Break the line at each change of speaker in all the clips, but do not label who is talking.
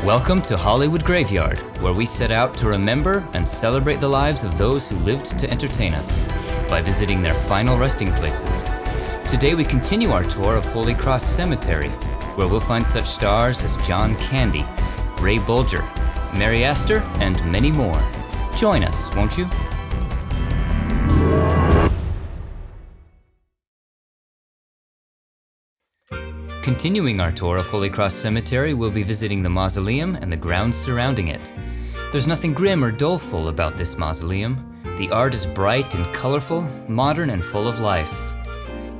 Welcome to Hollywood Graveyard, where we set out to remember and celebrate the lives of those who lived to entertain us by visiting their final resting places. Today we continue our tour of Holy Cross Cemetery, where we'll find such stars as John Candy, Ray Bolger, Mary Astor, and many more. Join us, won't you? Continuing our tour of Holy Cross Cemetery, we'll be visiting the mausoleum and the grounds surrounding it. There's nothing grim or doleful about this mausoleum. The art is bright and colorful, modern and full of life.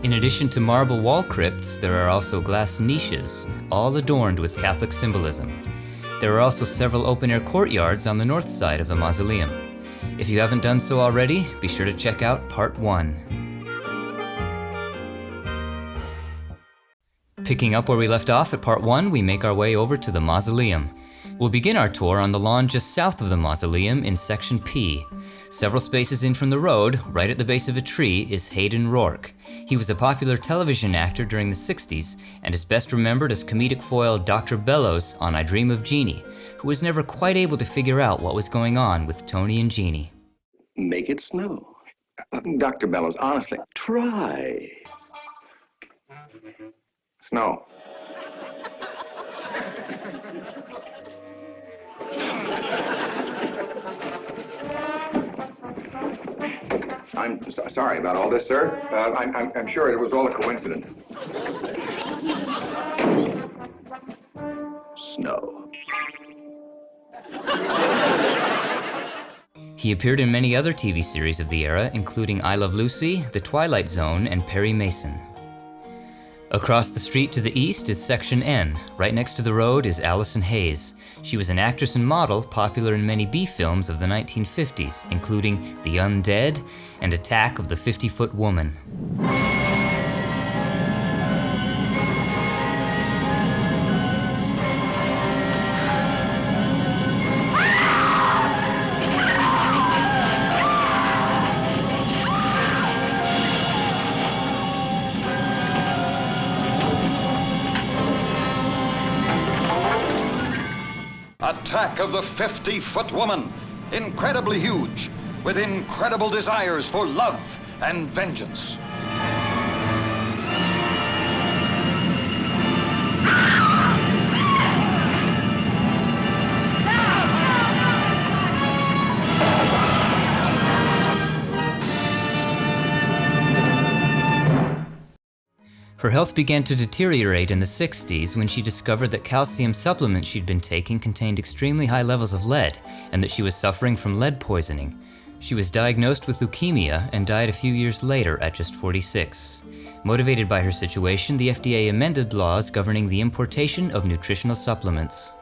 In addition to marble wall crypts, there are also glass niches, all adorned with Catholic symbolism. There are also several open-air courtyards on the north side of the mausoleum. If you haven't done so already, be sure to check out Part 1. Picking up where we left off at Part 1, we make our way over to the mausoleum. We'll begin our tour on the lawn just south of the mausoleum in Section P. Several spaces in from the road, right at the base of a tree, is Hayden Rorke. He was a popular television actor during the 60s and is best remembered as comedic foil Dr. Bellows on I Dream of Jeannie, who was never quite able to figure out what was going on with Tony and Jeannie.
Make it snow. Dr. Bellows, honestly, try. Snow. I'm sorry about all this, sir. I'm sure it was all a coincidence. Snow.
He appeared in many other TV series of the era, including I Love Lucy, The Twilight Zone, and Perry Mason. Across the street to the east is Section N. Right next to the road is Allison Hayes. She was an actress and model popular in many B films of the 1950s, including The Undead and Attack of the 50-Foot Woman.
Attack of the 50-Foot Woman, incredibly huge, with incredible desires for love and vengeance.
Her health began to deteriorate in the 60s when she discovered that calcium supplements she'd been taking contained extremely high levels of lead, and that she was suffering from lead poisoning. She was diagnosed with leukemia and died a few years later at just 46. Motivated by her situation, the FDA amended laws governing the importation of nutritional supplements.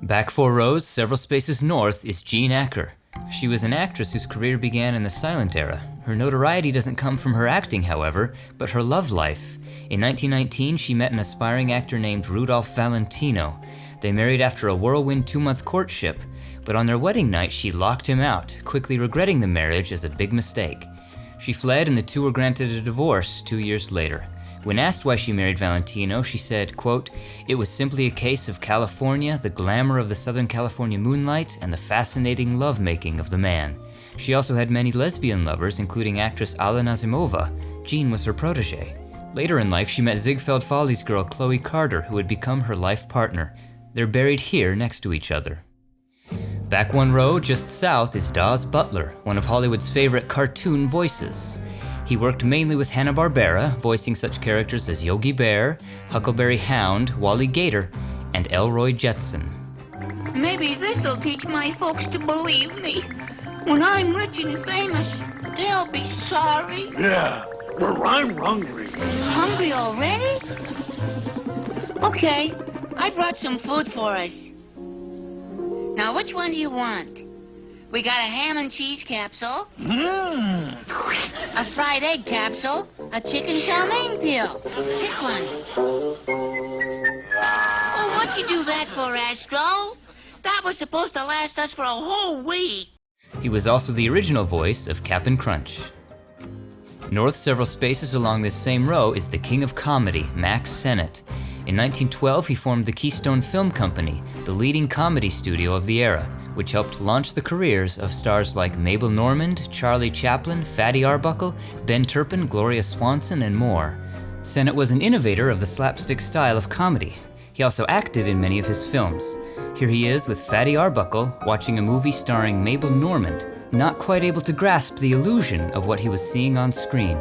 Back 4 rows, several spaces north, is Jean Acker. She was an actress whose career began in the silent era. Her notoriety doesn't come from her acting, however, but her love life. In 1919, she met an aspiring actor named Rudolph Valentino. They married after a whirlwind 2-month courtship, but on their wedding night she locked him out, quickly regretting the marriage as a big mistake. She fled and the two were granted a divorce 2 years later. When asked why she married Valentino, she said, quote, "It was simply a case of California, the glamour of the Southern California moonlight, and the fascinating lovemaking of the man." She also had many lesbian lovers, including actress Alla Nazimova. Jean was her protege. Later in life, she met Ziegfeld Follies girl Chloe Carter, who would become her life partner. They're buried here next to each other. Back 1 row, just south, is Daws Butler, one of Hollywood's favorite cartoon voices. He worked mainly with Hanna-Barbera, voicing such characters as Yogi Bear, Huckleberry Hound, Wally Gator, and Elroy Jetson.
Maybe this'll teach my folks to believe me. When I'm rich and famous, they'll be sorry.
Yeah, I'm hungry.
Hungry already? Okay, I brought some food for us. Now, which one do you want? We got a ham and cheese capsule, a fried egg capsule, a chicken chow mein pill. Pick one. Oh, what'd you do that for, Astro? That was supposed to last us for a whole week.
He was also the original voice of Cap'n Crunch. North several spaces along this same row is the king of comedy, Mack Sennett. In 1912, he formed the Keystone Film Company, the leading comedy studio of the era, which helped launch the careers of stars like Mabel Normand, Charlie Chaplin, Fatty Arbuckle, Ben Turpin, Gloria Swanson, and more. Sennett was an innovator of the slapstick style of comedy. He also acted in many of his films. Here he is with Fatty Arbuckle watching a movie starring Mabel Normand, not quite able to grasp the illusion of what he was seeing on screen.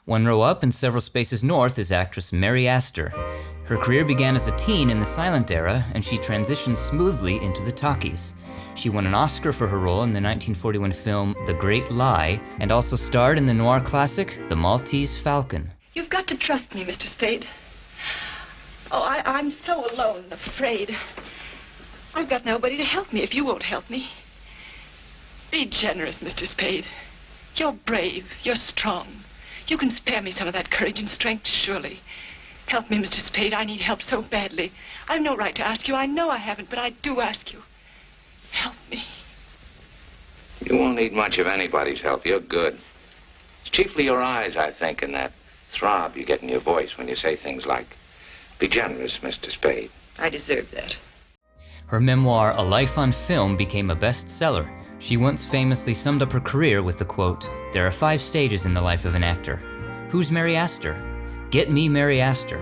One row up and several spaces north is actress Mary Astor. Her career began as a teen in the silent era, and she transitioned smoothly into the talkies. She won an Oscar for her role in the 1941 film The Great Lie, and also starred in the noir classic The Maltese Falcon.
You've got to trust me, Mr. Spade. Oh, I'm so alone and afraid. I've got nobody to help me if you won't help me. Be generous, Mr. Spade. You're brave, you're strong. You can spare me some of that courage and strength, surely. Help me, Mr. Spade. I need help so badly. I've no right to ask you. I know I haven't, but I do ask you. Help me.
You won't need much of anybody's help. You're good. It's chiefly your eyes, I think, and that throb you get in your voice when you say things like, be generous, Mr. Spade.
I deserve that.
Her memoir, A Life on Film, became a bestseller. She once famously summed up her career with the quote, "There are 5 stages in the life of an actor. Who's Mary Astor? Get me Mary Astor.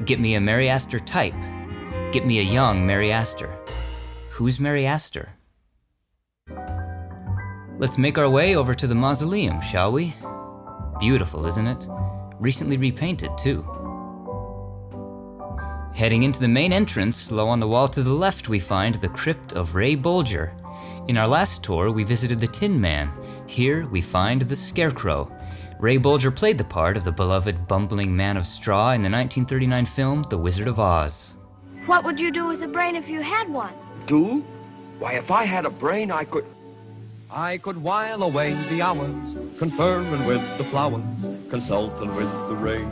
Get me a Mary Astor type. Get me a young Mary Astor. Who's Mary Astor?" Let's make our way over to the mausoleum, shall we? Beautiful, isn't it? Recently repainted, too. Heading into the main entrance, low on the wall to the left we find the crypt of Ray Bolger. In our last tour, we visited the Tin Man. Here we find the Scarecrow. Ray Bolger played the part of the beloved bumbling man of straw in the 1939 film The Wizard of Oz.
What would you do with a brain if you had one?
Do? Why, if I had a brain, I could while away the hours, conferring with the flowers, consulting with the rain.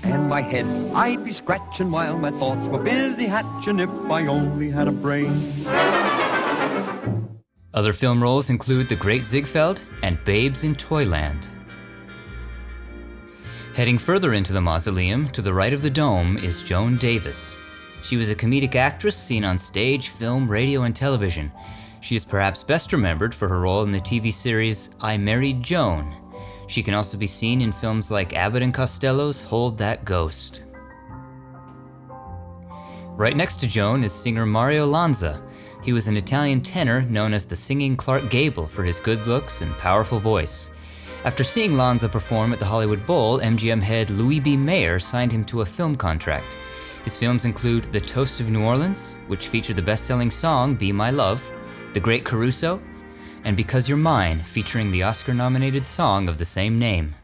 And my head I'd be scratching while my thoughts were busy hatching if I only had a brain.
Other film roles include The Great Ziegfeld and Babes in Toyland. Heading further into the mausoleum, to the right of the dome, is Joan Davis. She was a comedic actress seen on stage, film, radio, and television. She is perhaps best remembered for her role in the TV series I Married Joan. She can also be seen in films like Abbott and Costello's Hold That Ghost. Right next to Joan is singer Mario Lanza. He was an Italian tenor known as the singing Clark Gable for his good looks and powerful voice. After seeing Lanza perform at the Hollywood Bowl, MGM head Louis B. Mayer signed him to a film contract. His films include The Toast of New Orleans, which featured the best-selling song Be My Love, The Great Caruso, and Because You're Mine, featuring the Oscar-nominated song of the same name.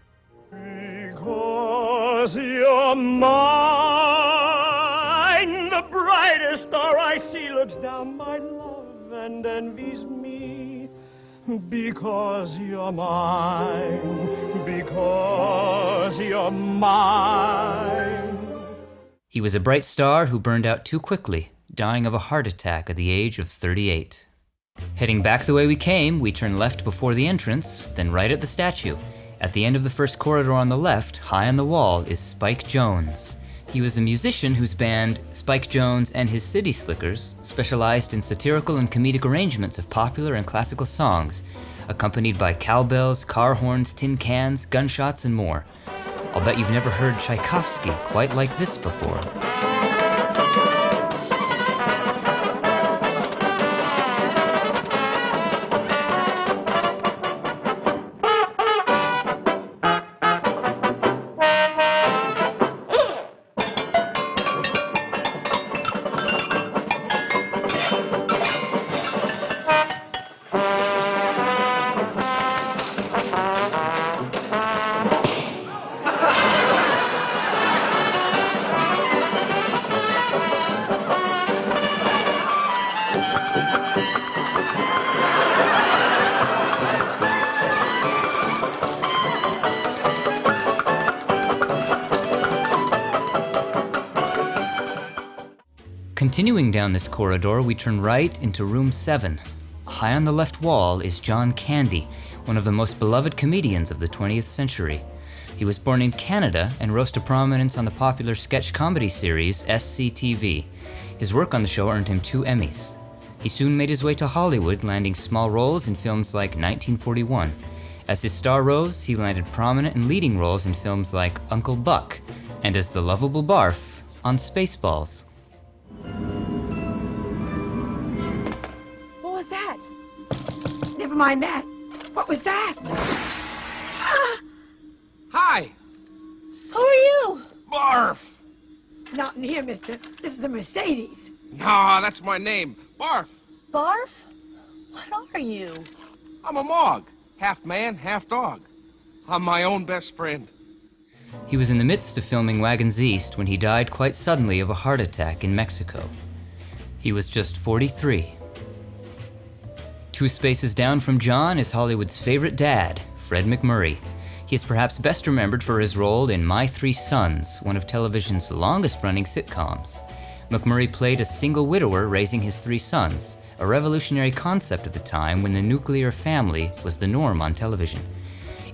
Because you're mine, the brightest star I see looks down my love and envies me. Because you're mine, because you're mine.
He was a bright star who burned out too quickly, dying of a heart attack at the age of 38. Heading back the way we came, we turn left before the entrance, then right at the statue. At the end of the first corridor on the left, high on the wall, is Spike Jones. He was a musician whose band, Spike Jones and his City Slickers, specialized in satirical and comedic arrangements of popular and classical songs, accompanied by cowbells, car horns, tin cans, gunshots, and more. I'll bet you've never heard Tchaikovsky quite like this before. Continuing down this corridor, we turn right into room 7. High on the left wall is John Candy, one of the most beloved comedians of the 20th century. He was born in Canada and rose to prominence on the popular sketch comedy series SCTV. His work on the show earned him 2 Emmys. He soon made his way to Hollywood, landing small roles in films like 1941. As his star rose, he landed prominent and leading roles in films like Uncle Buck, and as the lovable Barf on Spaceballs.
What was that? Never mind that. What was that?
Hi!
Who are you?
Barf!
Not in here, mister. This is a Mercedes.
Nah, that's my name. Barf.
Barf? What are you?
I'm a Mog. Half man, half dog. I'm my own best friend.
He was in the midst of filming Wagons East when he died quite suddenly of a heart attack in Mexico. He was just 43. 2 spaces down from John is Hollywood's favorite dad, Fred MacMurray. He is perhaps best remembered for his role in My 3 Sons, one of television's longest-running sitcoms. MacMurray played a single widower raising his 3 sons, a revolutionary concept at the time when the nuclear family was the norm on television.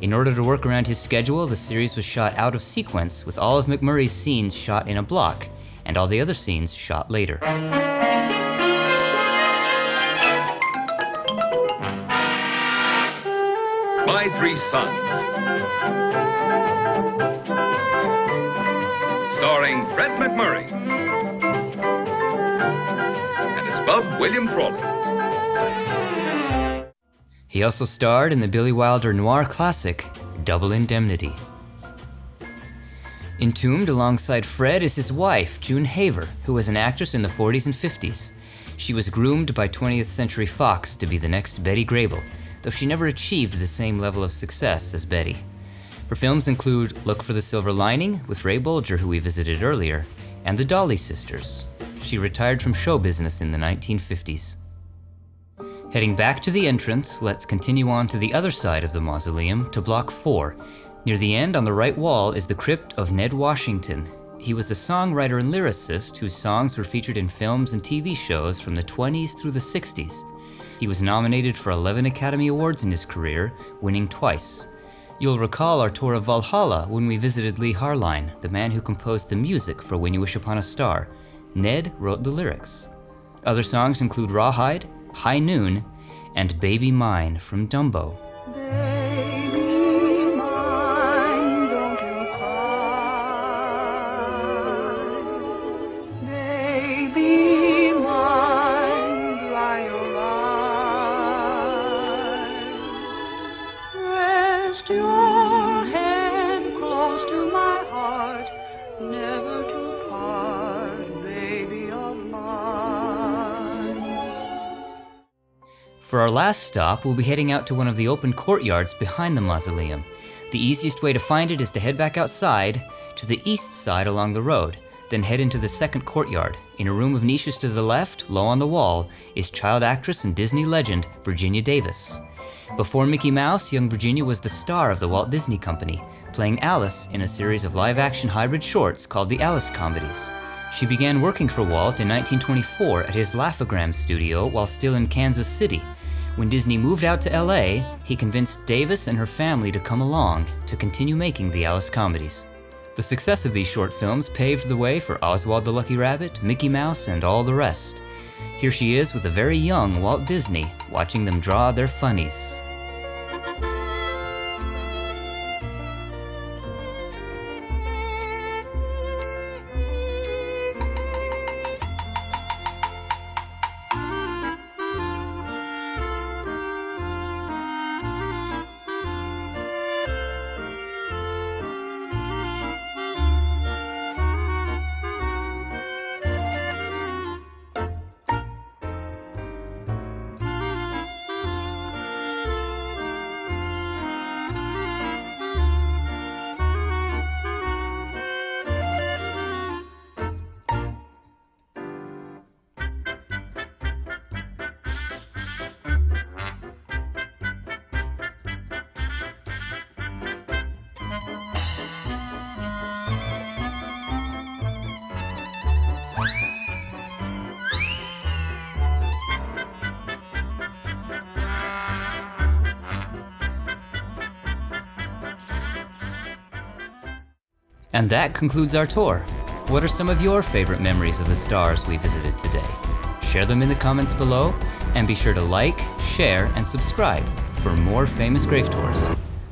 In order to work around his schedule, the series was shot out of sequence, with all of MacMurray's scenes shot in a block, and all the other scenes shot later.
My 3 Sons. Starring Fred MacMurray and his bub William Frawley.
He also starred in the Billy Wilder noir classic, Double Indemnity. Entombed alongside Fred is his wife, June Haver, who was an actress in the 40s and 50s. She was groomed by 20th Century Fox to be the next Betty Grable, though she never achieved the same level of success as Betty. Her films include Look for the Silver Lining with Ray Bolger, who we visited earlier, and The Dolly Sisters. She retired from show business in the 1950s. Heading back to the entrance, let's continue on to the other side of the mausoleum to Block 4. Near the end on the right wall is the crypt of Ned Washington. He was a songwriter and lyricist whose songs were featured in films and TV shows from the 20s through the 60s. He was nominated for 11 Academy Awards in his career, winning twice. You'll recall our tour of Valhalla when we visited Lee Harline, the man who composed the music for When You Wish Upon a Star. Ned wrote the lyrics. Other songs include Rawhide, High Noon, and Baby Mine from Dumbo.
Baby mine, don't you cry. Baby mine, dry your eyes. Rest your head close to my heart, never to part, baby of mine.
For our last stop, we'll be heading out to one of the open courtyards behind the mausoleum. The easiest way to find it is to head back outside to the east side along the road, then head into the second courtyard. In a room of niches to the left, low on the wall, is child actress and Disney legend Virginia Davis. Before Mickey Mouse, young Virginia was the star of the Walt Disney Company, playing Alice in a series of live-action hybrid shorts called the Alice Comedies. She began working for Walt in 1924 at his Laugh-O-Gram studio while still in Kansas City. When Disney moved out to LA, he convinced Davis and her family to come along to continue making the Alice Comedies. The success of these short films paved the way for Oswald the Lucky Rabbit, Mickey Mouse, and all the rest. Here she is with a very young Walt Disney, watching them draw their funnies. And that concludes our tour. What are some of your favorite memories of the stars we visited today? Share them in the comments below, and be sure to like, share, and subscribe for more famous grave tours.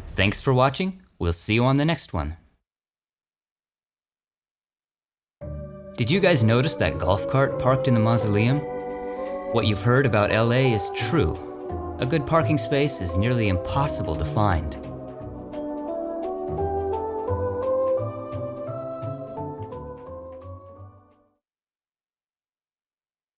Thanks for watching. We'll see you on the next one. Did you guys notice that golf cart parked in the mausoleum? What you've heard about LA is true. A good parking space is nearly impossible to find.